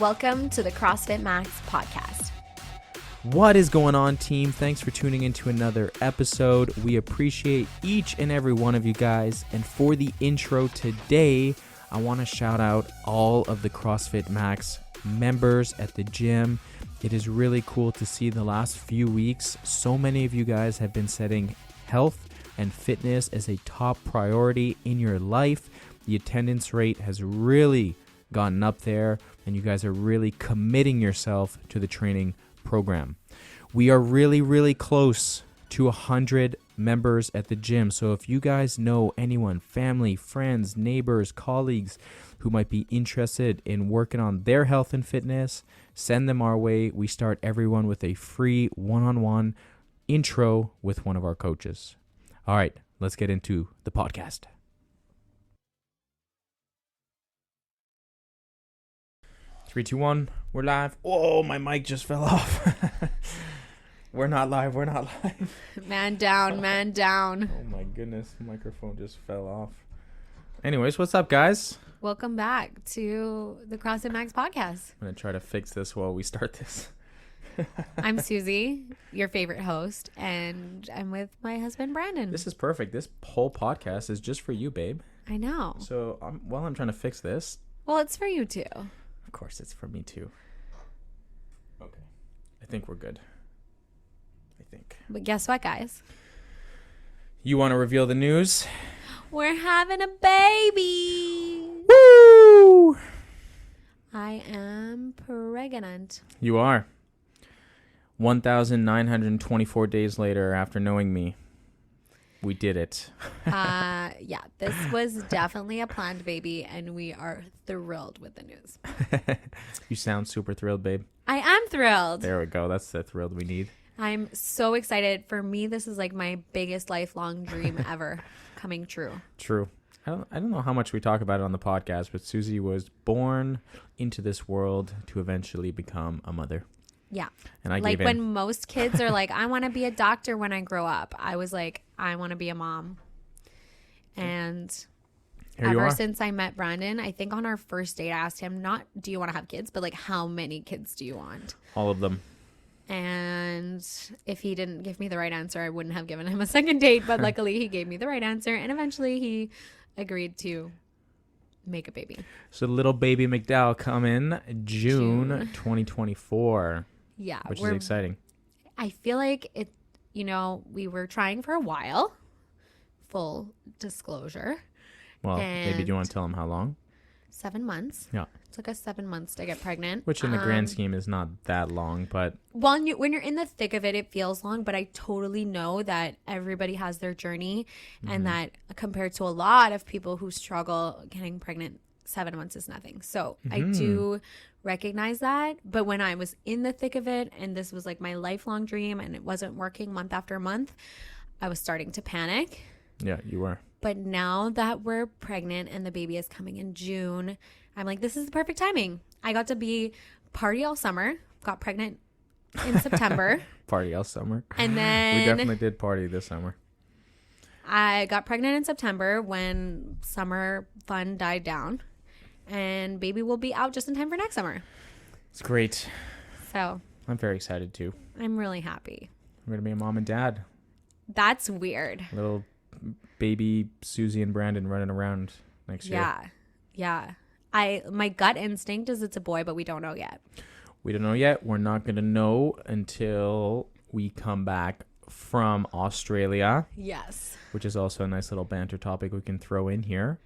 Welcome to the CrossFit Max podcast. What is going on, team? Thanks for tuning into another episode. We appreciate each and every one of you guys. And for the intro today, I want to shout out all of the CrossFit Max members at the gym. It is really cool to see the last few weeks. So many of you guys have been setting health and fitness as a top priority in your life. The attendance rate has really gotten up there, and you guys are really committing yourself to the training program. We are really close to 100 members at the gym. So if you guys know anyone, family, friends, neighbors, colleagues who might be interested in working on their health and fitness, send them our way. We start everyone with a free one-on-one intro with one of our coaches. All right, let's get into the podcast. 3, 2, 1, we're live. Oh, my mic just fell off. We're not live. Man down. Oh my goodness, the microphone just fell off. Anyways, what's up, guys? Welcome back to the CrossFit Max podcast. I'm going to try to fix this while we start this. I'm Susie, your favorite host, and I'm with my husband, Brandon. This is perfect. This whole podcast is just for you, babe. I know. So while I'm trying to fix this. Well, it's for you too. Of course, it's for me too. Okay. I think we're good. But guess what, guys? You want to reveal the news? We're having a baby. Woo! I am pregnant. You are. 1,924 days later after knowing me, we did it. Yeah, this was definitely a planned baby, and we are thrilled with the news. You sound super thrilled, babe. I am thrilled. There we go. That's the thrill we need. I'm so excited. For me, this is like my biggest lifelong dream ever coming true. True. I don't know how much we talk about it on the podcast, but Susie was born into this world to eventually become a mother. Yeah. And I like gave in. When most kids are like, I want to be a doctor when I grow up, I was like, I want to be a mom. And ever since I met Brandon, I think on our first date, I asked him, not do you want to have kids, but like, how many kids do you want? All of them. And if he didn't give me the right answer, I wouldn't have given him a second date. But luckily, he gave me the right answer. And eventually, he agreed to make a baby. So little baby McDowell coming June 2024. Yeah. Which is exciting. I feel like it, we were trying for a while. Full disclosure. Well, maybe do you want to tell them how long? 7 months. Yeah. It took us 7 months to get pregnant. Which in the grand scheme is not that long, but... Well, when you're in the thick of it, it feels long, but I totally know that everybody has their journey and that compared to a lot of people who struggle getting pregnant, 7 months is nothing. So I do recognize that. But when I was in the thick of it and this was like my lifelong dream and it wasn't working month after month, I was starting to panic. Yeah, you were. But now that we're pregnant and the baby is coming in June, I'm like, this is the perfect timing. I got to party all summer, got pregnant in September. Party all summer. And then we definitely did party this summer. I got pregnant in September when summer fun died down. And baby will be out just in time for next summer. It's great. So I'm very excited too. I'm really happy. I'm going to be a mom and dad. That's weird. Little baby Susie and Brandon running around next year. Yeah. My gut instinct is it's a boy, but we don't know yet. We don't know yet. We're not going to know until we come back from Australia. Yes. Which is also a nice little banter topic we can throw in here.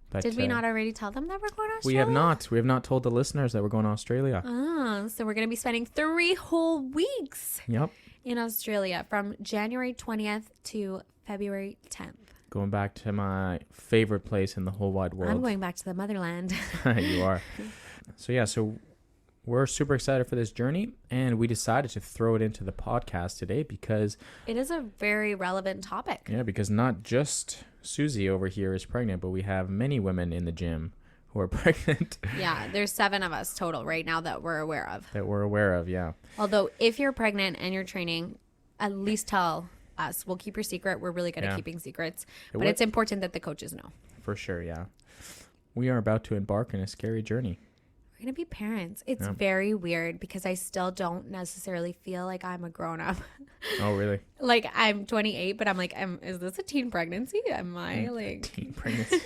But, did we not already tell them that we're going to Australia? We have not. We have not told the listeners that we're going to Australia. So we're going to be spending 3 whole weeks. Yep. In Australia from January 20th to February 10th. Going back to my favorite place in the whole wide world. I'm going back to the motherland. You are. So we're super excited for this journey, and we decided to throw it into the podcast today because... It is a very relevant topic. Yeah, because not just Susie over here is pregnant, but we have many women in the gym who are pregnant. Yeah, there's 7 of us total right now that we're aware of. Yeah. Although if you're pregnant and you're training, at least tell us. We'll keep your secret. We're really good at keeping secrets. But it's important that the coaches know. For sure, yeah. We are about to embark on a scary journey. going to be parents. It's Yeah. very weird because I still don't necessarily feel like I'm a grown up. Oh, really? Like I'm 28, but I'm like, is this a teen pregnancy? Am I like Teen pregnancy?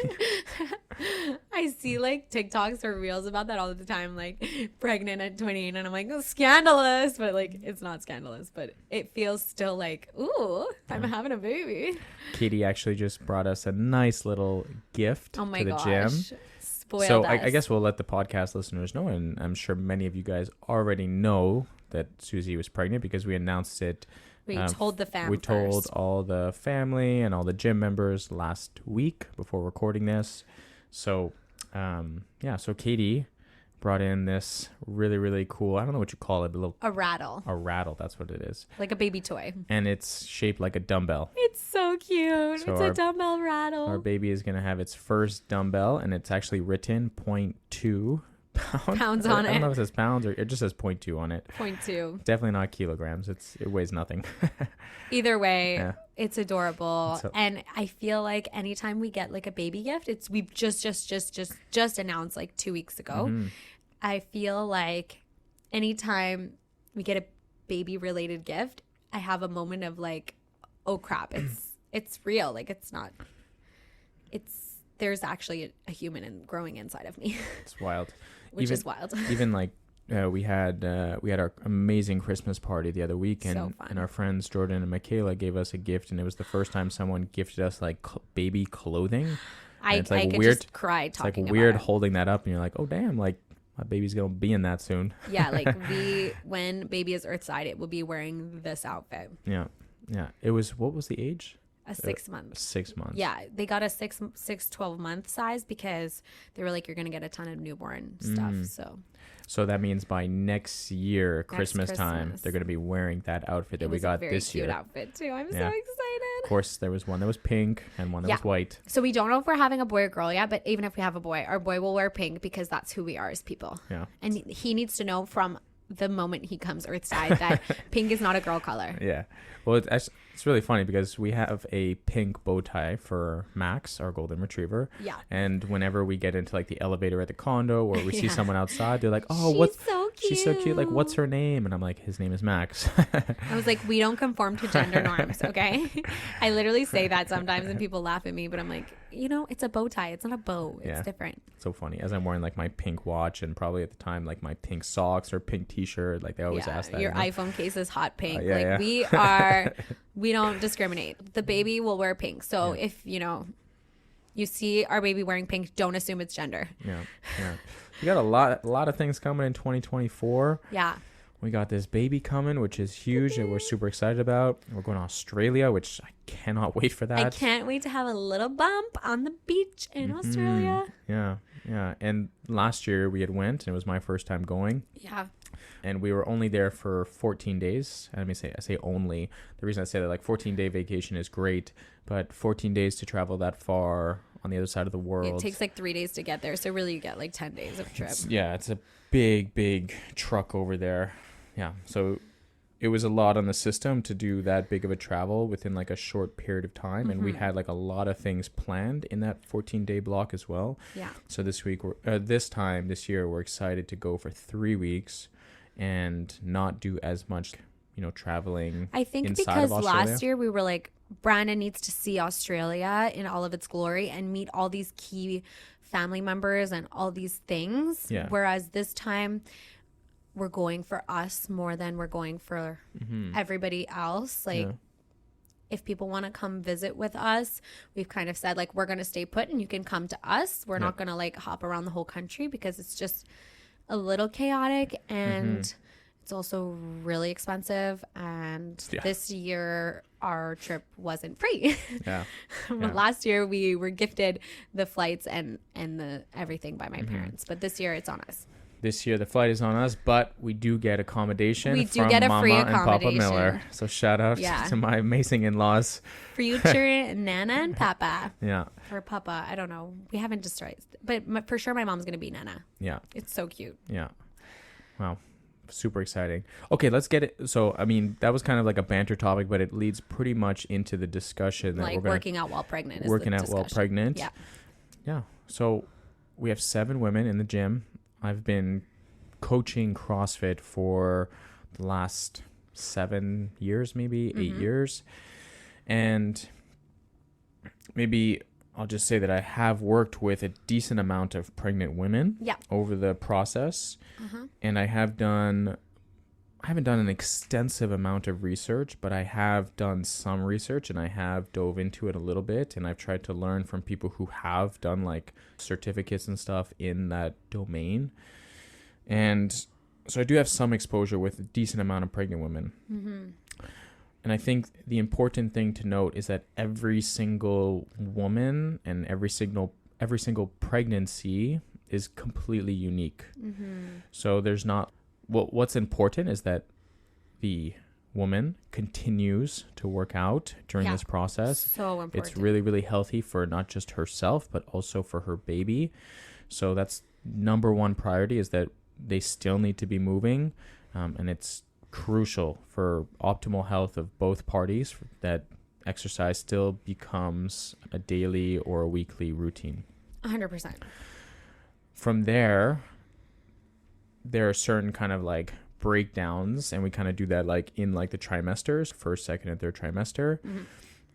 I see like TikToks or reels about that all the time, like pregnant at 28, and I'm like, oh, scandalous, but like it's not scandalous, but it feels still like, ooh, I'm having a baby. Katie actually just brought us a nice little gift Oh my to the gosh. gym. Spoiled So us. I guess we'll let the podcast listeners know, and I'm sure many of you guys already know that Susie was pregnant because we announced it. We told the fam We told first. all the family and all the gym members last week before recording this. So, so Katie brought in this really, really cool, I don't know what you call it, but A rattle. a rattle, that's what it is. Like a baby toy. And it's shaped like a dumbbell. It's so cute. So it's a dumbbell rattle. Our baby is going to have its first dumbbell, and it's actually written 0.2 Pounds I on don't know it. if it says pounds or it just says 0.2 on it. 0.2. Definitely not kilograms. It weighs nothing. Either way, Yeah. it's adorable. So- And I feel like anytime we get like a baby gift, we've just announced like 2 weeks ago. Mhm. I feel like anytime we get a baby related gift, I have a moment of like, oh crap, it's real. Like there's actually a human growing inside of me, It's wild. which is wild. Even like we had our amazing Christmas party the other week, and, So fun. and our friends Jordan and Michaela gave us a gift, and it was the first time someone gifted us like baby clothing. I it's like could weird- just cry It's like talking weird about it. holding that up, and you're like, oh damn, like my baby's gonna be in that soon. Yeah, like when baby is earthside, it will be wearing this outfit. Yeah. It was, what was the age? A 6 month. 6 months. Yeah, they got a 12 month size because they were like, you're gonna get a ton of newborn stuff. So that means by next year, Christmas time, Christmas. they're going to be wearing that outfit that it we was got a very this cute year. outfit too. I'm so Yeah. excited. Of course, there was one that was pink and one that Yeah. was white. So we don't know if we're having a boy or girl yet, but even if we have a boy, our boy will wear pink because that's who we are as people. Yeah. And he needs to know from the moment he comes earthside that pink is not a girl color. Yeah. Well, it's really funny because we have a pink bow tie for Max, our golden retriever. Yeah. And whenever we get into like the elevator at the condo or we see Yeah. someone outside, they're like, oh, She's so cute. Like, what's her name? And I'm like, his name is Max. I was like, we don't conform to gender norms, okay? I literally say that sometimes and people laugh at me, but I'm like, it's a bow tie. It's not a bow. It's Yeah. different. So funny. As I'm wearing like my pink watch and probably at the time like my pink socks or pink t-shirt, like they always ask that. Your you know? iPhone case is hot pink. yeah, yeah. We don't discriminate. The baby will wear pink. So Yeah. if, you see our baby wearing pink, don't assume it's gender. Yeah. We got a lot of things coming in 2024. Yeah. We got this baby coming, which is huge that we're super excited about. We're going to Australia, which I cannot wait for that. I can't wait to have a little bump on the beach in Australia. Yeah. And last year we had went, and it was my first time going. Yeah. And we were only there for 14 days. I say only. The reason I say that, like, 14-day vacation is great, but 14 days to travel that far on the other side of the world. It takes like 3 days to get there. So really you get like 10 days of trip. It's a big truck over there. Yeah. So it was a lot on the system to do that big of a travel within like a short period of time. And we had like a lot of things planned in that 14-day block as well. Yeah. So this year, we're excited to go for 3 weeks and not do as much, traveling. I think inside because of Australia. last year we were like, Brandon needs to see Australia in all of its glory and meet all these key family members and all these things. Yeah. Whereas this time we're going for us more than we're going for everybody else. Like, Yeah. if people want to come visit with us, we've kind of said like, we're going to stay put and you can come to us. We're not going to like hop around the whole country because it's just a little chaotic and it's also really expensive. And this year our trip wasn't free. Yeah. Last year we were gifted the flights and the everything by my parents, but this year it's on us. This year the flight is on us, but we do get accommodation We do from get a Mama free and Papa accommodation. Miller. So shout out to my amazing in-laws. Future Nana and Papa. Yeah. Or Papa, I don't know. We haven't decided, but for sure my mom's gonna be Nana. Yeah. It's so cute. Yeah. Wow. Super exciting. Okay, let's get it. So, I mean, that was kind of like a banter topic, but it leads pretty much into the discussion that Like we're going working out while pregnant. Is working the out while discussion. pregnant. Yeah. Yeah. So we have 7 women in the gym. I've been coaching CrossFit for the last 7 years, maybe 8 years. And maybe I'll just say that I have worked with a decent amount of pregnant women over the process. And I haven't done an extensive amount of research, but I have done some research and I have dove into it a little bit. And I've tried to learn from people who have done like certificates and stuff in that domain. And so I do have some exposure with a decent amount of pregnant women. And I think the important thing to note is that every single woman and every single pregnancy is completely unique. So there's not, what's important is that the woman continues to work out during this process. So important. It's really, really healthy for not just herself, but also for her baby. So that's number one priority, is that they still need to be moving. And it's crucial for optimal health of both parties that exercise still becomes a daily or a weekly routine. 100%. From there are certain kind of like breakdowns, and we kind of do that like in like the trimesters, first, second, and third trimester.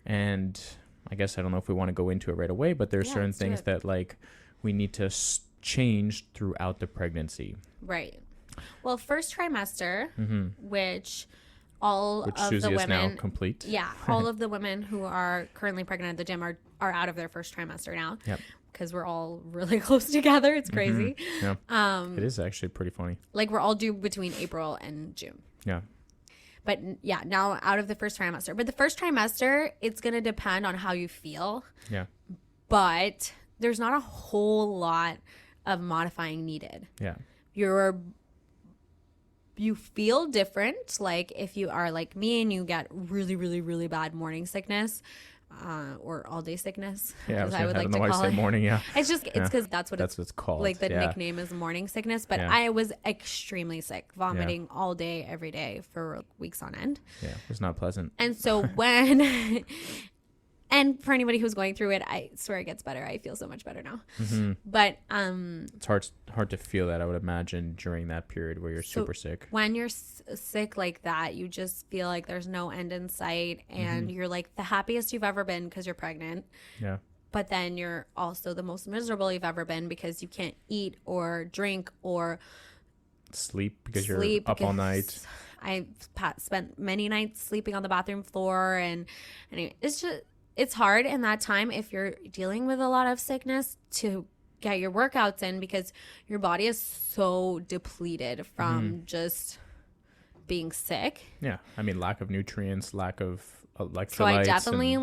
And I guess I don't know if we want to go into it right away, but there's certain things that like we need to change throughout the pregnancy. Right. Well, first trimester, which of Susie the is women now complete. Yeah, all of the women who are currently pregnant at the gym are out of their first trimester now. Yep. Because we're all really close together. It's crazy. Yeah. It is actually pretty funny. Like we're all due between April and June. Yeah. But yeah, now out of the first trimester. But the first trimester, it's going to depend on how you feel. Yeah. But there's not a whole lot of modifying needed. Yeah. You feel different. Like if you are like me and you get really, really, really bad morning sickness, or all day sickness. Yeah, I would like to call it morning. Yeah. It's just, it's because that's what it's called. Like the nickname is morning sickness. But I was extremely sick, vomiting all day, every day for weeks on end. Yeah. It's not pleasant. And so and for anybody who's going through it, I swear it gets better. I feel so much better now. But it's hard to feel that, I would imagine, during that period where you're super sick. When you're sick like that, you just feel like there's no end in sight, and you're like the happiest you've ever been because you're pregnant. Yeah. But then you're also the most miserable you've ever been because you can't eat or drink or sleep because you're up all night. I spent many nights sleeping on the bathroom floor, and anyway, it's hard in that time if you're dealing with a lot of sickness to get your workouts in, because your body is so depleted from just being sick. Yeah. I mean, lack of nutrients, lack of electrolytes. So I definitely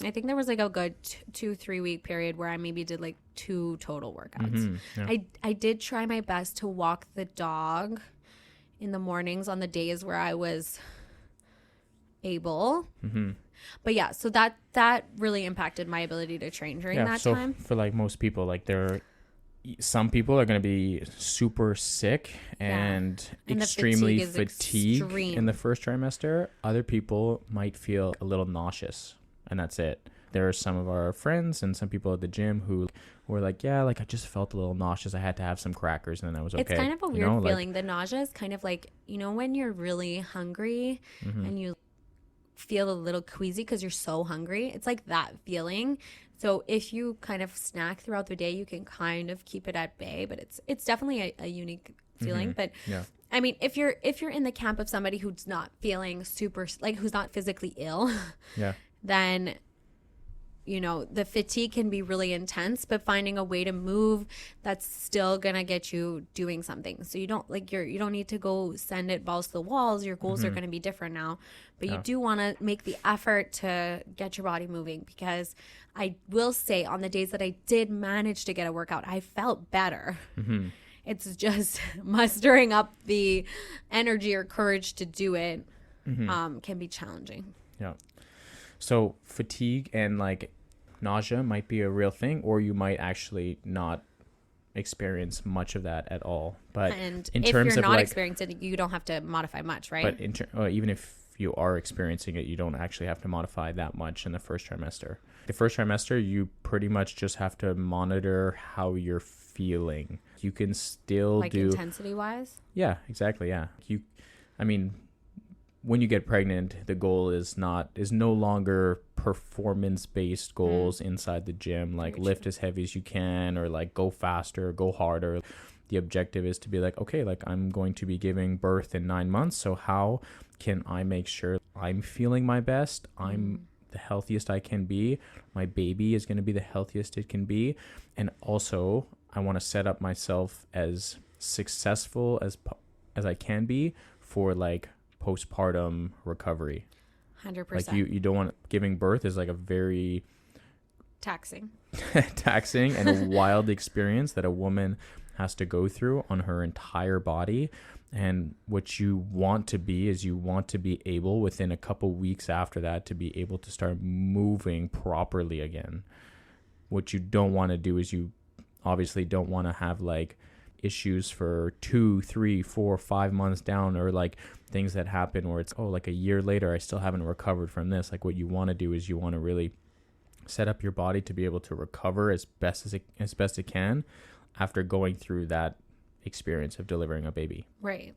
I think there was like a good 2-3 week period where I maybe did like 2 total workouts. I did try my best to walk the dog in the mornings on the days where I was able. But yeah, so that really impacted my ability to train during that time. For like most people, like some people are going to be super sick and extremely fatigued in the first trimester. Other people might feel a little nauseous, and that's it. There are some of our friends and some people at the gym who were like, yeah, like I just felt a little nauseous. I had to have some crackers and then I was okay. It's kind of a weird feeling. The nausea is kind of like, when you're really hungry and you feel a little queasy because you're so hungry. It's like that feeling. So if you kind of snack throughout the day, you can kind of keep it at bay, but it's definitely a unique feeling. But I mean, if you're in the camp of somebody who's not feeling super, like who's not physically ill, then the fatigue can be really intense, but finding a way to move that's still gonna get you doing something. So you don't you don't need to go send it balls to the walls. Your goals are gonna be different now, but you do want to make the effort to get your body moving, because I will say on the days that I did manage to get a workout, I felt better. It's just mustering up the energy or courage to do it can be challenging. Yeah. So fatigue and like nausea might be a real thing, or you might actually not experience much of that at all. But and in if terms you're of not experiencing it, you don't have to modify much, right? But even if you are experiencing it, you don't actually have to modify that much in the first trimester. The first trimester, you pretty much just have to monitor how you're feeling. You can still like intensity wise. Yeah, exactly. Yeah. When you get pregnant, the goal is no longer performance based goals inside the gym, like Very lift true. as heavy as you can, or like go faster, go harder. The objective is to be like, okay, like I'm going to be giving birth in 9 months. So how can I make sure I'm feeling my best? I'm the healthiest I can be. My baby is going to be the healthiest it can be. And also I want to set up myself as successful as I can be for like postpartum recovery. 100%. Like you don't want, giving birth is like a very taxing and a wild experience that a woman has to go through on her entire body. And what you want to be is you want to be able within a couple weeks after that to be able to start moving properly again. What you don't want to do is you obviously don't want to have like issues for 2, 3, 4, 5 months down, or like things that happen where it's, oh, like a year later, I still haven't recovered from this. Like what you want to do is you want to really set up your body to be able to recover as best it can after going through that experience of delivering a baby. Right.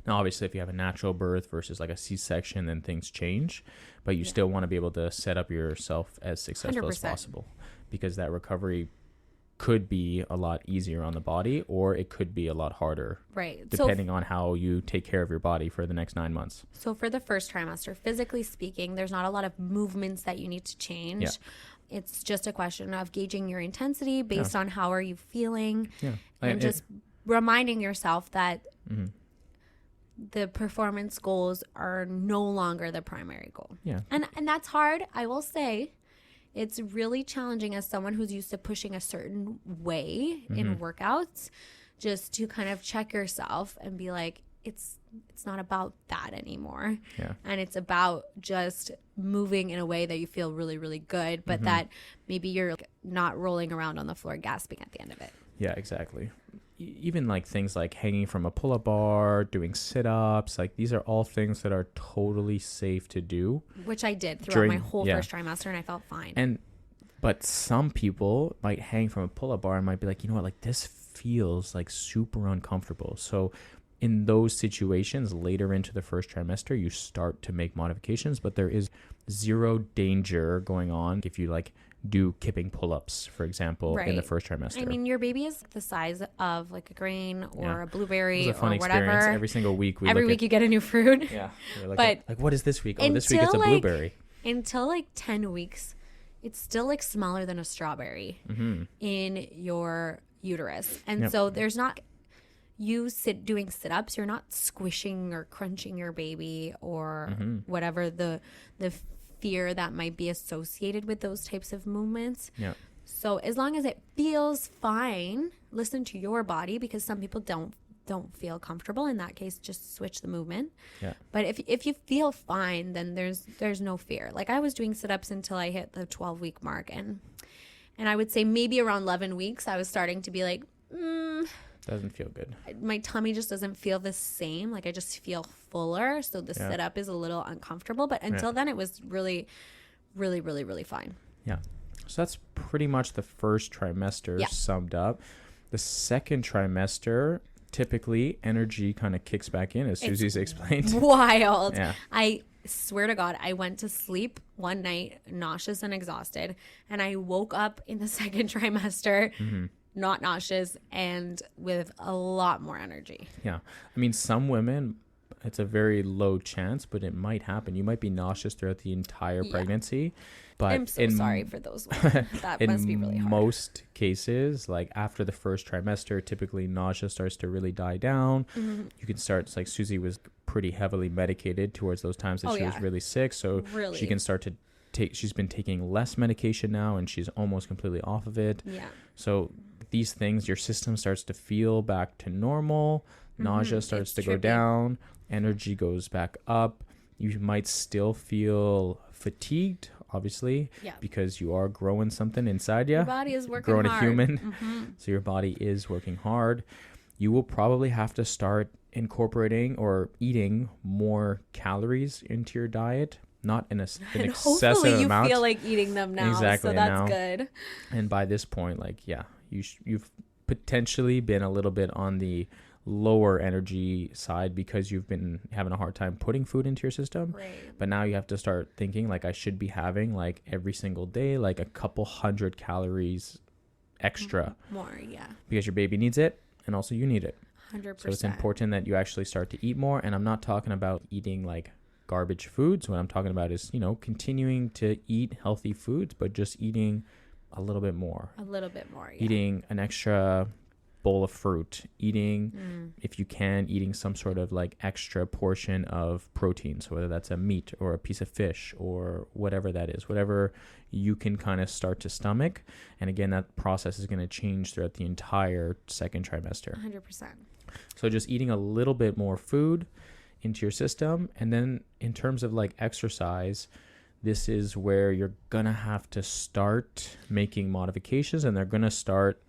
Now, obviously, if you have a natural birth versus like a C-section, then things change, but you still want to be able to set up yourself as successful 100%. as possible, because that recovery could be a lot easier on the body, or it could be a lot harder, Right. depending on how you take care of your body for the next 9 months. So for the first trimester, physically speaking, there's not a lot of movements that you need to change. Yeah. It's just a question of gauging your intensity based on how are you feeling, and just reminding yourself that the performance goals are no longer the primary goal. Yeah. And that's hard. I will say it's really challenging as someone who's used to pushing a certain way in workouts, just to kind of check yourself and be like, it's not about that anymore. Yeah. And it's about just moving in a way that you feel really, really good, but that maybe you're not rolling around on the floor gasping at the end of it. Yeah, exactly. Even like things like hanging from a pull-up bar, doing sit-ups, like these are all things that are totally safe to do. Which I did throughout my whole first trimester, and I felt fine. But some people might hang from a pull-up bar and might be like, you know what, like this feels like super uncomfortable. So in those situations, later into the first trimester, you start to make modifications, but there is zero danger going on if you like do kipping pull-ups, for example, in the first trimester. I mean, your baby is the size of like a grain or a blueberry it was a fun or whatever. Experience. Every single week you get a new fruit. Yeah. But like, what is this week? Oh, this week it's a blueberry. Until like 10 weeks, it's still like smaller than a strawberry in your uterus. And so there's not, doing sit-ups, you're not squishing or crunching your baby or whatever the fear that might be associated with those types of movements. Yeah. So as long as it feels fine, listen to your body, because some people don't feel comfortable. In that case, just switch the movement. Yeah. But if you feel fine, then there's no fear. Like I was doing sit-ups until I hit the 12-week mark, and I would say maybe around 11 weeks I was starting to be like, doesn't feel good. my tummy just doesn't feel the same. Like I just feel fuller. So the sit-up is a little uncomfortable. But until then, it was really, really, really, really fine. Yeah. So that's pretty much the first trimester summed up. The second trimester, typically energy kind of kicks back in, as Susie's explained. Wild. Yeah. I swear to God, I went to sleep one night nauseous and exhausted. And I woke up in the second trimester not nauseous and with a lot more energy. Yeah. I mean, some women, it's a very low chance, but it might happen. You might be nauseous throughout the entire pregnancy. But I'm so sorry for those women. That must be really hard. In most cases, like after the first trimester, typically nausea starts to really die down. You can start, like Susie was pretty heavily medicated towards those times that she was really sick. So she can start to she's been taking less medication now, and she's almost completely off of it. Yeah. So these things, your system starts to feel back to normal. Nausea starts to go down. Energy goes back up. You might still feel fatigued, obviously, because you are growing something inside you. Your body is working growing hard. A human. So your body is working hard. You will probably have to start incorporating or eating more calories into your diet, not in an And excessive hopefully you amount. feel like eating them now. Exactly, So that's now. good. And by this point, like, yeah, you've potentially been a little bit on the lower energy side because you've been having a hard time putting food into your system. Right. But now you have to start thinking like I should be having like every single day like a couple hundred calories extra More, yeah. because your baby needs it and also you need it. 100%. So it's important that you actually start to eat more. And I'm not talking about eating like garbage foods. What I'm talking about is, continuing to eat healthy foods, but just eating a little bit more. A little bit more, yeah. Eating an extra bowl of fruit, eating, if you can, eating some sort of like extra portion of protein. So whether that's a meat or a piece of fish or whatever that is, whatever you can kind of start to stomach. And again, that process is going to change throughout the entire second trimester. 100%. So just eating a little bit more food into your system. And then in terms of like exercise, this is where you're going to have to start making modifications, and they're going to start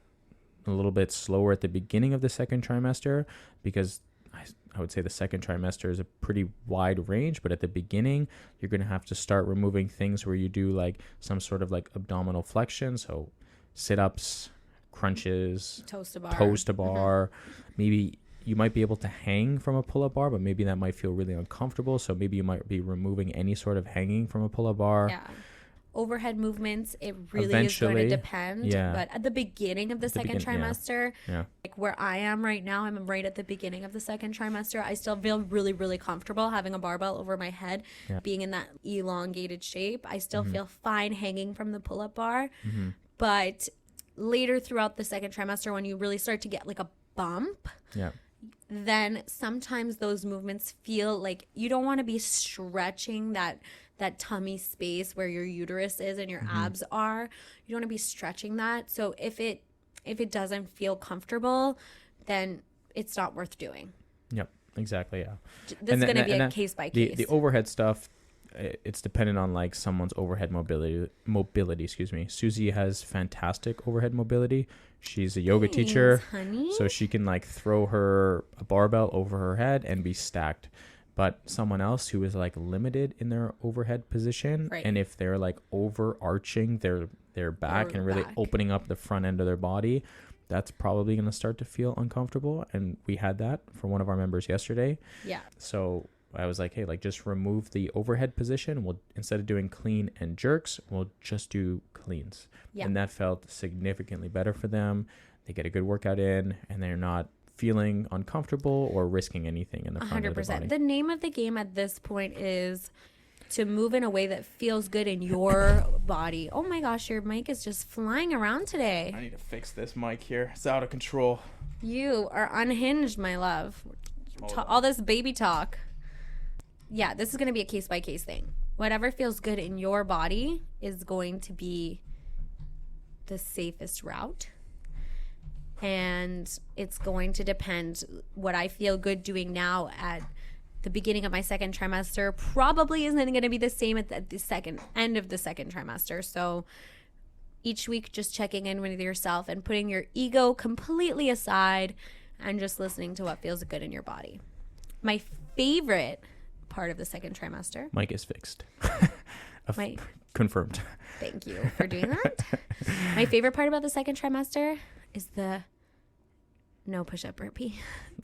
a little bit slower at the beginning of the second trimester, because I would say the second trimester is a pretty wide range, but at the beginning you're going to have to start removing things where you do like some sort of like abdominal flexion, so sit-ups, crunches, Toast a bar. Maybe you might be able to hang from a pull-up bar, but maybe that might feel really uncomfortable, so maybe you might be removing any sort of hanging from a pull-up bar. Yeah. Overhead movements, it really Eventually, is going to depend. yeah. But at the beginning of the second trimester, Yeah. like where I am right now, I'm right at the beginning of the second trimester. I still feel really, really comfortable having a barbell over my head, being in that elongated shape. I still feel fine hanging from the pull-up bar. But later throughout the second trimester, when you really start to get like a bump, then sometimes those movements feel like you don't want to be stretching that tummy space where your uterus is and your abs are. You don't want to be stretching that. So if it doesn't feel comfortable, then it's not worth doing. Yep, exactly, yeah. This is going to be a case by case. The overhead stuff, it's dependent on like someone's overhead mobility, excuse me. Susie has fantastic overhead mobility. She's a yoga teacher, honey. so she can like throw a barbell over her head and be stacked. But someone else who is like limited in their overhead position, Right. and if they're like overarching their back and really opening up the front end of their body, that's probably going to start to feel uncomfortable. And we had that for one of our members yesterday. Yeah. So I was like, hey, like just remove the overhead position. We'll, instead of doing clean and jerks, we'll just do cleans. Yeah. And that felt significantly better for them. They get a good workout in, and they're not feeling uncomfortable or risking anything in the front of their body. 100%. The name of the game at this point is to move in a way that feels good in your body. Oh my gosh, your mic is just flying around today. I need to fix this mic here. It's out of control. You are unhinged, my love. All this baby talk. Yeah, this is going to be a case by case thing. Whatever feels good in your body is going to be the safest route. And it's going to depend. What I feel good doing now at the beginning of my second trimester probably isn't going to be the same at the end of the second trimester. So each week, just checking in with yourself and putting your ego completely aside and just listening to what feels good in your body. My favorite part of the second trimester. Mic is fixed. Confirmed. Thank you for doing that. My favorite part about the second trimester is the no push-up burpee.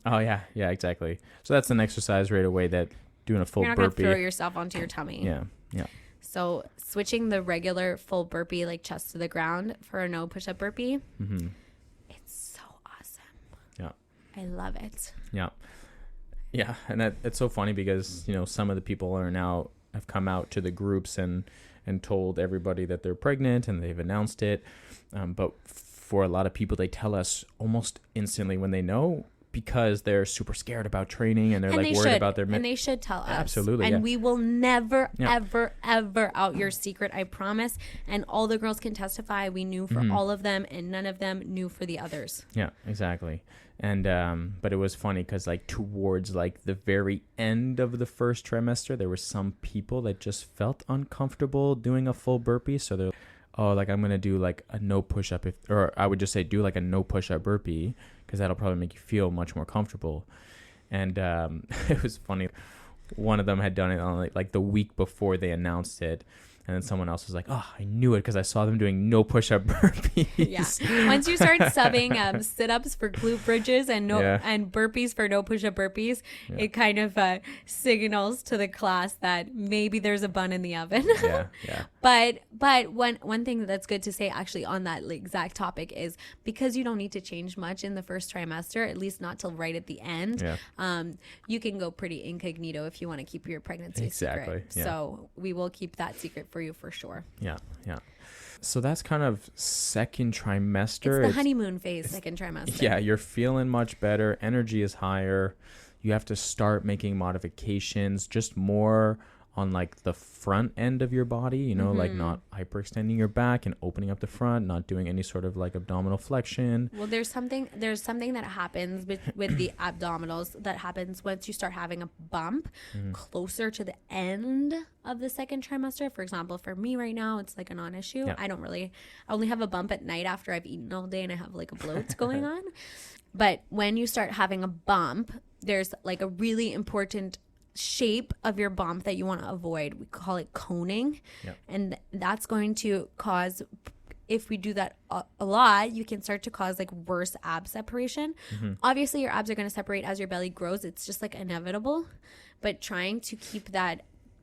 Oh, yeah. Yeah, exactly. So that's an exercise right away that doing a full You're not burpee. going to throw yourself onto your tummy. Yeah, yeah. So switching the regular full burpee, like chest to the ground, for a no push-up burpee, it's so awesome. Yeah. I love it. Yeah. Yeah, and it's so funny because, some of the people have come out to the groups and told everybody that they're pregnant, and they've announced it. But for a lot of people, they tell us almost instantly when they know, because they're super scared about training and they're worried about their... And they should tell us. Absolutely, And we will never, ever, ever out your secret, I promise. And all the girls can testify. We knew for all of them, and none of them knew for the others. Yeah, exactly. And but it was funny because towards the very end of the first trimester, there were some people that just felt uncomfortable doing a full burpee. So they're, I'm going to do a no push-up, or I would just say do a no push-up burpee, because that'll probably make you feel much more comfortable. And it was funny. One of them had done it on like the week before they announced it. And then someone else was like, oh, I knew it because I saw them doing no push-up burpees. Yeah. Once you start subbing sit-ups for glute bridges and and burpees for no push-up burpees, it kind of signals to the class that maybe there's a bun in the oven. Yeah. But one thing that's good to say actually on that exact topic is because you don't need to change much in the first trimester, at least not till right at the end. Yeah. You can go pretty incognito if you want to keep your pregnancy secret. Yeah. So we will keep that secret for you for sure. Yeah. So that's kind of second trimester. It's the honeymoon phase, second trimester. Yeah, you're feeling much better. Energy is higher. You have to start making modifications, just more on like the front end of your body, you know, like not hyperextending your back and opening up the front, not doing any sort of like abdominal flexion. Well, there's something that happens with the abdominals that happens once you start having a bump closer to the end of the second trimester. For example, for me right now, it's like a non-issue. Yeah. I only have a bump at night after I've eaten all day and I have like a bloat going on. But when you start having a bump, there's like a really important shape of your bump that you want to avoid. We call it coning. Yep. And that's going to cause, if we do that a lot, you can start to cause like worse ab separation. Obviously your abs are going to separate as your belly grows. It's just like inevitable, but trying to keep that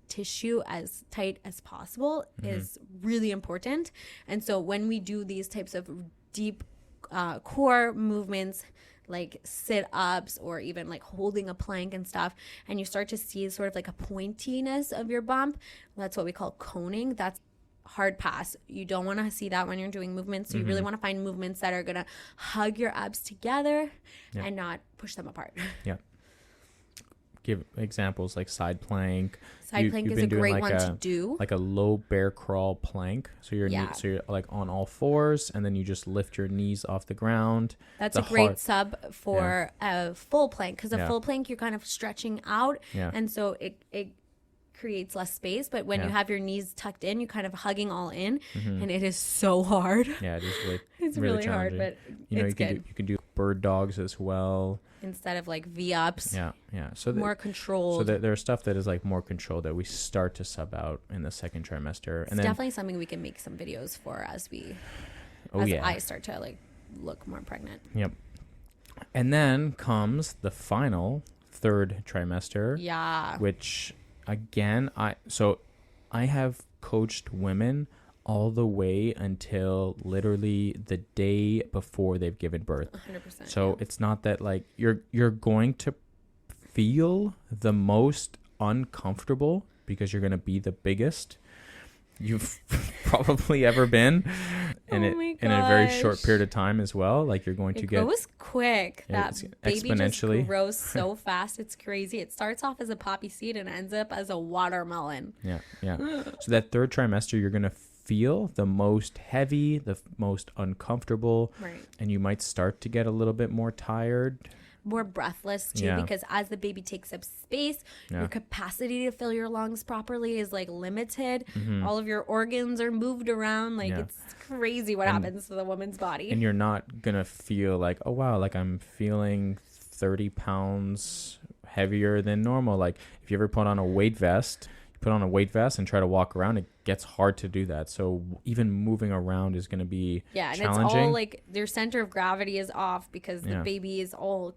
tissue as tight as possible is really important. And so when we do these types of deep core movements, like sit-ups or even like holding a plank and stuff, and you start to see sort of like a pointiness of your bump, that's what we call coning. That's hard pass. You don't want to see that when you're doing movements. So you really want to find movements that are going to hug your abs together and not push them apart. Yeah. Give examples like side plank. Side plank is a great one to do. Like a low bear crawl plank. So you're like on all fours, and then you just lift your knees off the ground. That's a great sub for a full plank, because a full plank you're kind of stretching out, and so it creates less space. But when you have your knees tucked in, you're kind of hugging all in, and it is so hard. Yeah, it is really. It's really hard, but it's good. You can do bird dogs as well. Instead of like V-ups. Yeah. So more controlled. So there's stuff that is like more controlled that we start to sub out in the second trimester. It's definitely something we can make some videos for as I start to like look more pregnant. Yep. And then comes the final third trimester. Yeah. Which again, I have coached women all the way until literally the day before they've given birth. 100%. So it's not that like you're going to feel the most uncomfortable because you're going to be the biggest you've probably ever been in a very short period of time as well. Like you're going to get... It goes quick. That baby just grows so fast. It's crazy. It starts off as a poppy seed and ends up as a watermelon. Yeah. So that third trimester, you're going to feel the most heavy, the most uncomfortable, right? And you might start to get a little bit more tired, more breathless too, because as the baby takes up space, your capacity to fill your lungs properly is like limited. All of your organs are moved around. Like it's crazy what happens to the woman's body. And you're not gonna feel like, oh wow, like I'm feeling 30 pounds heavier than normal. Like if you ever put on a weight vest and try to walk around, it gets hard to do that. So even moving around is going to be challenging. And it's all like their center of gravity is off because the baby is all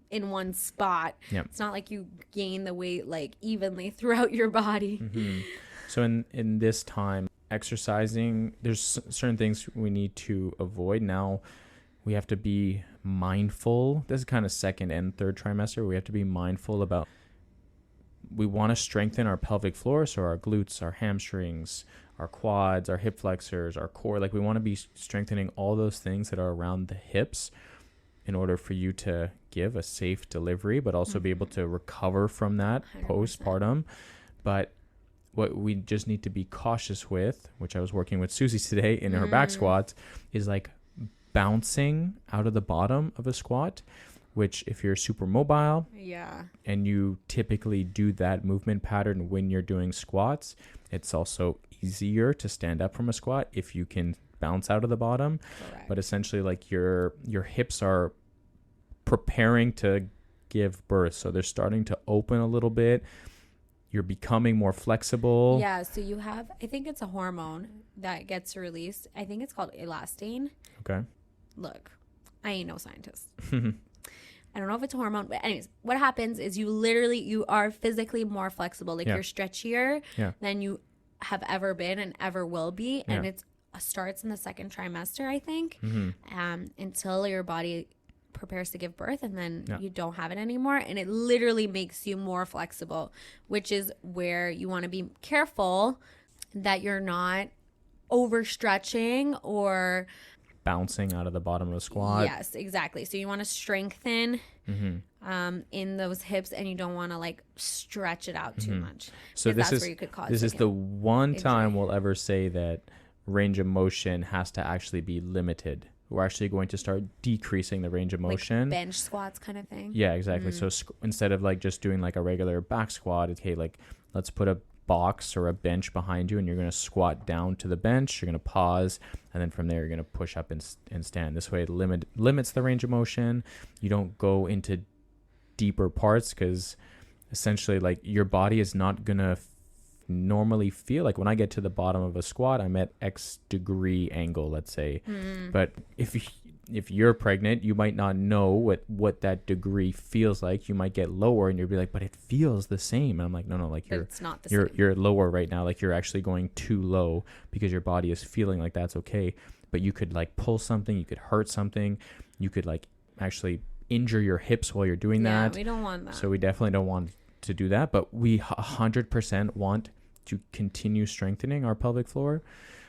in one spot. It's not like you gain the weight like evenly throughout your body. So in this time, exercising, there's certain things we need to avoid. Now we have to be mindful. This is kind of second and third trimester. We have to be mindful about, we want to strengthen our pelvic floor, so our glutes, our hamstrings, our quads, our hip flexors, our core. Like we want to be strengthening all those things that are around the hips in order for you to give a safe delivery, but also be able to recover from that 100%. Postpartum. But what we just need to be cautious with, which I was working with Susie today in her back squats, is like bouncing out of the bottom of a squat, which if you're super mobile and you typically do that movement pattern when you're doing squats, it's also easier to stand up from a squat if you can bounce out of the bottom. Correct. But essentially like your hips are preparing to give birth. So they're starting to open a little bit. You're becoming more flexible. Yeah, so you have, I think it's a hormone that gets released. I think it's called elastine. Okay. Look, I ain't no scientist. I don't know if it's a hormone, but anyways, what happens is you are physically more flexible. Like you're stretchier than you have ever been and ever will be. And it starts in the second trimester, I think, until your body prepares to give birth, and then you don't have it anymore. And it literally makes you more flexible, which is where you want to be careful that you're not overstretching or bouncing out of the bottom of a squat. Yes, exactly. So you want to strengthen in those hips, and you don't want to like stretch it out too much. So this is where you could cause this is the one time we'll ever say that range of motion has to actually be limited. We're actually going to start decreasing the range of motion. Like bench squats kind of thing. Yeah, exactly. So instead of like just doing like a regular back squat, okay, like let's put a box or a bench behind you, and you're going to squat down to the bench. You're going to pause, and then from there you're going to push up and stand. This way it limits the range of motion. You don't go into deeper parts, because essentially like your body is not going to normally feel like, when I get to the bottom of a squat, I'm at X degree angle, let's say. But if you're pregnant, you might not know what that degree feels like. You might get lower, and you'll be like, but it feels the same. And I'm like, no, like it's not the same. You're lower right now. Like you're actually going too low, because your body is feeling like that's okay. But you could like pull something, you could hurt something, you could like actually injure your hips while you're doing that. We don't want that. So we definitely don't want to do that, but we 100% want to continue strengthening our pelvic floor.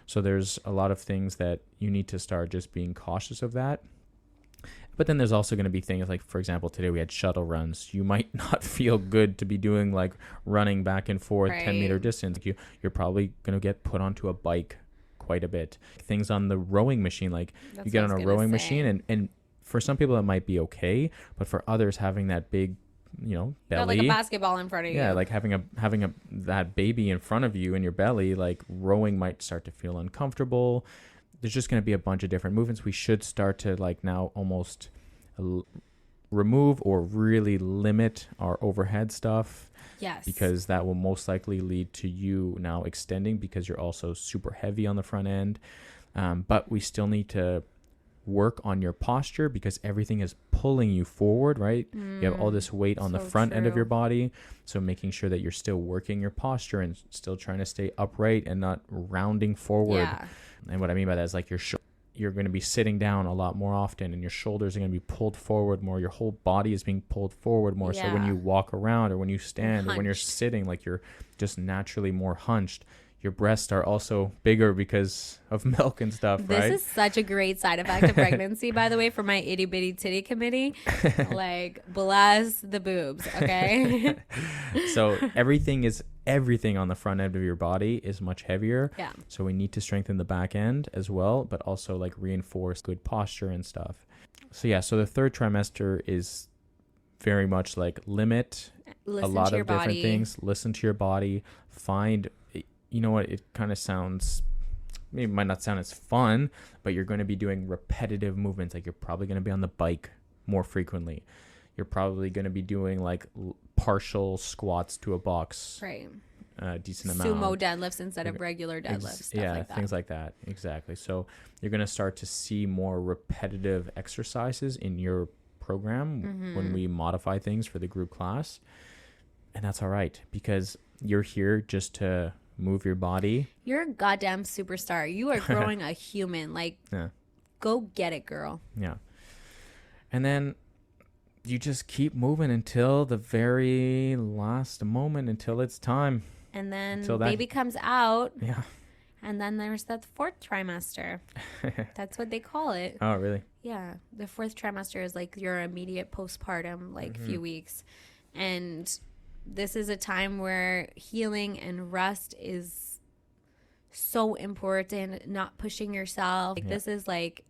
So there's a lot of things that you need to start just being cautious of that. But then there's also going to be things like, for example, today we had shuttle runs. You might not feel good to be doing like running back and forth 10-meter distance. You're probably going to get put onto a bike quite a bit. Things on the rowing machine, like you get on a rowing machine, and for some people that might be okay, but for others, having that big, belly, like a basketball in front of you. Yeah, like having that baby in front of you in your belly, like rowing might start to feel uncomfortable. There's just going to be a bunch of different movements. We should start to like now almost remove or really limit our overhead stuff. Yes. Because that will most likely lead to you now extending, because you're also super heavy on the front end. But we still need to work on your posture, because everything is pulling you forward, right? You have all this weight on the front end of your body. So making sure that you're still working your posture and still trying to stay upright and not rounding forward. Yeah. And what I mean by that is like you're going to be sitting down a lot more often, and your shoulders are going to be pulled forward more. Your whole body is being pulled forward more. Yeah. So when you walk around, or when you stand, or when you're sitting, like you're just naturally more hunched. Your breasts are also bigger because of milk and stuff, right? This is such a great side effect of pregnancy, by the way, for my itty bitty titty committee. Like, bless the boobs, okay? So everything on the front end of your body is much heavier. Yeah. So we need to strengthen the back end as well, but also like reinforce good posture and stuff. So yeah, so the third trimester is very much like limit a lot of different things. Listen to your body. Find, you know what, it kind of sounds, maybe it might not sound as fun, but you're going to be doing repetitive movements. Like you're probably going to be on the bike more frequently. You're probably going to be doing like partial squats to a box. Right. Decent amount. Sumo deadlifts instead of regular deadlifts. Stuff like that. Things like that. Exactly. So you're going to start to see more repetitive exercises in your program when we modify things for the group class. And that's all right, because you're here just to move your body. You're a goddamn superstar. You are growing a human. Like, go get it, girl. Yeah. And then you just keep moving until the very last moment, until it's time. And then baby comes out. Yeah. And then there's that fourth trimester. That's what they call it. Oh, really? Yeah. The fourth trimester is like your immediate postpartum, like few weeks. And this is a time where healing and rest is so important, not pushing yourself. Like, this is like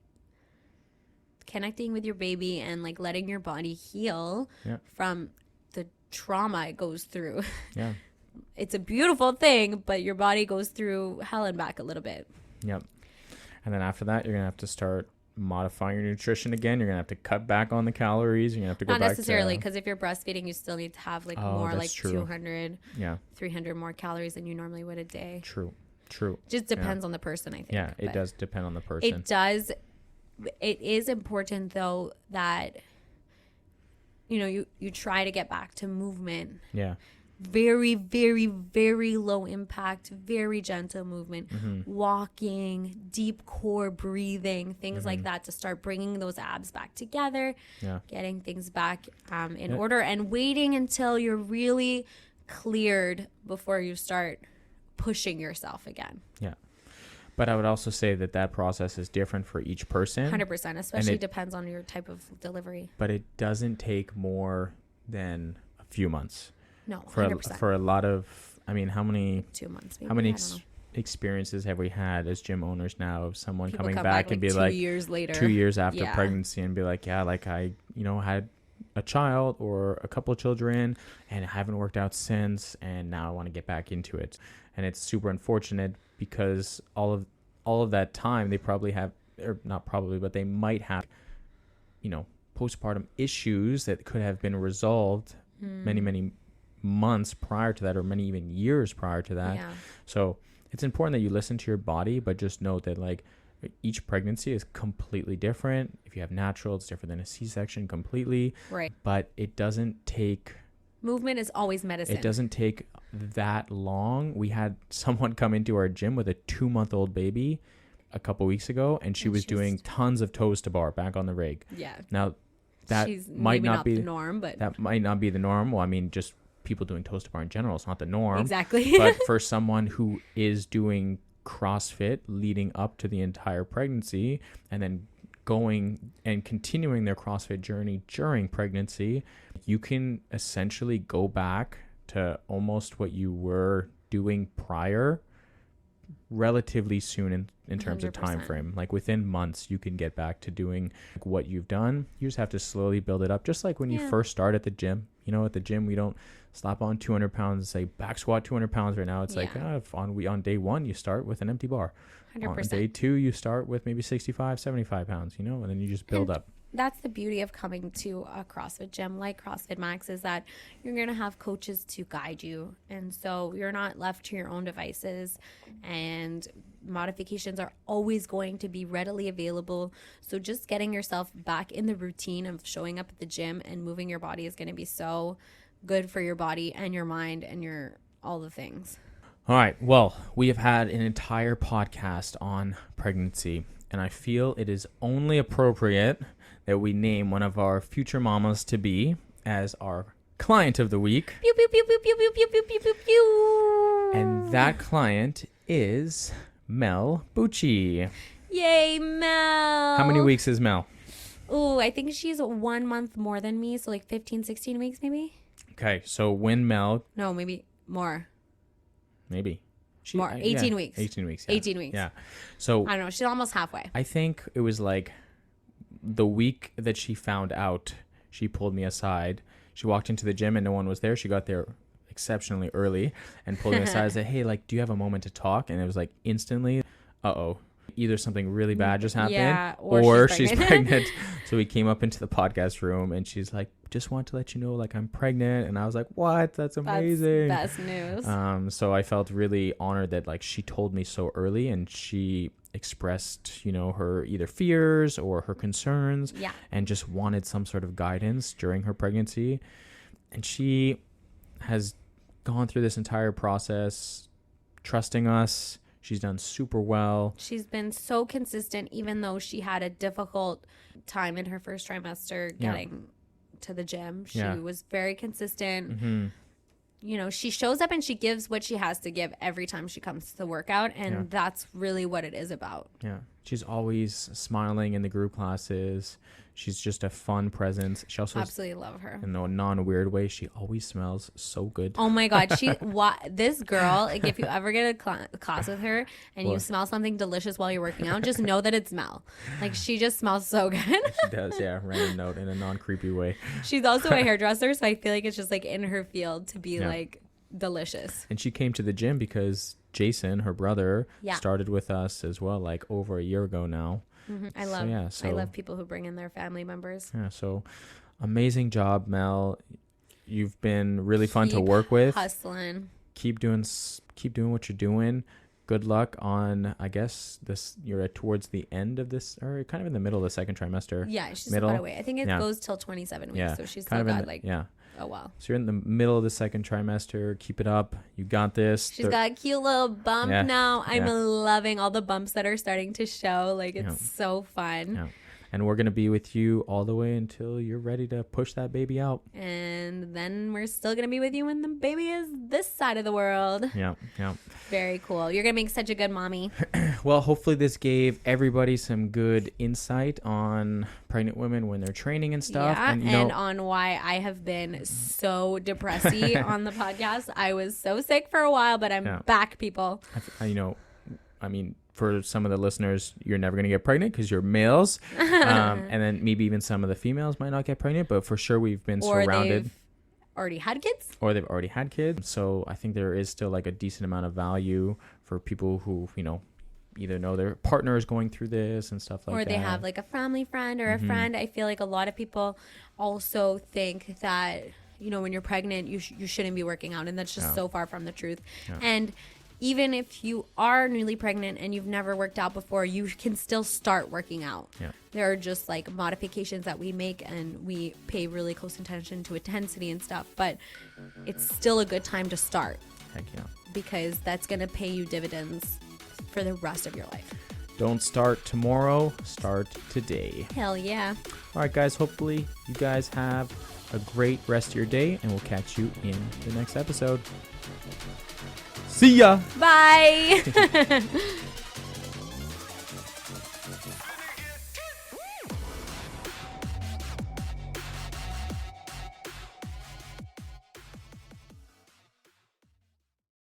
connecting with your baby and like letting your body heal from the trauma it goes through. Yeah. It's a beautiful thing, but your body goes through hell and back a little bit. Yep. And then after that, you're going to have to start modifying your nutrition again. You're gonna have to cut back on the calories. You're gonna have to go not back necessarily, to, because if you're breastfeeding, you still need to have like Oh, more, that's like true. 200, yeah, 300 more calories than you normally would a day. true. Just depends on the person, I think. Yeah, it But does depend on the person. It does. It is important though that, you know, you try to get back to movement. Yeah. Very, very, very low impact, very gentle movement, walking, deep core breathing, things like that, to start bringing those abs back together, getting things back in order, and waiting until you're really cleared before you start pushing yourself again. Yeah. But I would also say that process is different for each person. 100%, especially depends on your type of delivery. But it doesn't take more than a few months. No, 100%. For a lot of, I mean, how many 2 months, maybe. how many experiences have we had as gym owners now of someone People coming come back and be like 2 years later, 2 years after Yeah. pregnancy, and be like, yeah, like I, had a child or a couple of children and I haven't worked out since, and now I want to get back into it. And it's super unfortunate because all of that time they probably have, or not probably, but they might have, postpartum issues that could have been resolved many months prior to that, or many even years prior to that. Yeah. So it's important that you listen to your body, but just note that like each pregnancy is completely different. If you have natural, it's different than a C-section completely. Right. But it doesn't take, Movement is always medicine. it doesn't take that long. We had someone come into our gym with a 2-month-old baby a couple weeks ago, and she was doing tons of toes to bar back on the rig. Yeah. Now that She's might maybe not be the norm, but that might not be the norm. Well, I mean, just people doing toes to bar in general, it's not the norm. exactly. But for someone who is doing CrossFit leading up to the entire pregnancy, and then going and continuing their CrossFit journey during pregnancy, you can essentially go back to almost what you were doing prior relatively soon in terms of time 100%. frame. Like within months you can get back to doing what you've done. You just have to slowly build it up, just like when you first start at the gym. At the gym we don't slap on 200 pounds and say back squat 200 pounds right now. It's like on day one you start with an empty bar. 100%. On day two you start with maybe 65 75 pounds, and then you just build up. That's the beauty of coming to a CrossFit gym like CrossFit Max, is that you're going to have coaches to guide you. And so you're not left to your own devices, and modifications are always going to be readily available. So just getting yourself back in the routine of showing up at the gym and moving your body is going to be so good for your body and your mind and your all the things. All right. Well, we have had an entire podcast on pregnancy, and I feel it is only appropriate that we name one of our future mamas to be as our client of the week. Pew, pew, pew, pew, pew, pew, pew, pew, pew, pew, pew. And that client is Mel Bucci. Yay, Mel. How many weeks is Mel? Oh, I think she's 1 month more than me. So like 15, 16 weeks maybe. Okay. So when Mel... No, maybe more. Maybe. More. 18 weeks. 18 weeks. Yeah. 18 weeks. Yeah. So I don't know. She's almost halfway. I think it was like the week that she found out, she pulled me aside. She walked into the gym and no one was there. She got there exceptionally early and pulled me aside and said, hey, like, do you have a moment to talk? And it was like instantly, either something really bad just happened, or she's pregnant. So we came up into the podcast room and she's like, just want to let you know, like, I'm pregnant. And I was like, what? That's amazing. That's best news. So I felt really honored that like she told me so early, and she expressed, her either fears or her concerns, and just wanted some sort of guidance during her pregnancy. And she has gone through this entire process trusting us. She's done super well. She's been so consistent, even though she had a difficult time in her first trimester getting to the gym. She was very consistent. Mm-hmm. She shows up and she gives what she has to give every time she comes to the workout. And that's really what it is about. Yeah. She's always smiling in the group classes. She's just a fun presence. She also absolutely love her. In a non-weird way, she always smells so good. Oh my God. This girl, like, if you ever get a class with her and you smell something delicious while you're working out, just know that it's Mel. Like, she just smells so good. She does, yeah. Random note in a non-creepy way. She's also a hairdresser, so I feel like it's just like in her field to be like delicious. And she came to the gym because Jason, her brother, Yeah. started with us as well, like over a year ago now. I So, love people who bring in their family members. Yeah, so amazing job, Mel. You've been really fun to Keep work with. Hustling. Keep doing what you're doing. Good luck on, I guess, you're towards the end of this, or kind of in the middle of the second trimester. Yeah, she's middle. about away. I think it goes till 27 weeks, so she's still got a while. So you're in the middle of the second trimester. Keep it up. You got this. She's got a cute little bump now. I'm loving all the bumps that are starting to show. Like, it's so fun. Yeah. And we're going to be with you all the way until you're ready to push that baby out. And then we're still going to be with you when the baby is this side of the world. Yeah. Very cool. You're going to make such a good mommy. Well, hopefully this gave everybody some good insight on pregnant women when they're training and stuff. Yeah, and on why I have been so depressy on the podcast. I was so sick for a while, but I'm back, people. I mean, for some of the listeners, you're never going to get pregnant because you're males. And then maybe even some of the females might not get pregnant, but for sure we've been surrounded. They've already had kids. Or they've already had kids. So I think there is still like a decent amount of value for people who, either know their partner is going through this and stuff like that. Or they have like a family friend or a friend. I feel like a lot of people also think that, when you're pregnant, you shouldn't be working out. And that's just so far from the truth. Yeah. And even if you are newly pregnant and you've never worked out before, you can still start working out. Yeah. There are just like modifications that we make, and we pay really close attention to intensity and stuff, but it's still a good time to start. Heck yeah. Because that's going to pay you dividends for the rest of your life. Don't start tomorrow, start today. Hell yeah. All right, guys, hopefully you guys have a great rest of your day, and we'll catch you in the next episode. See ya. Bye.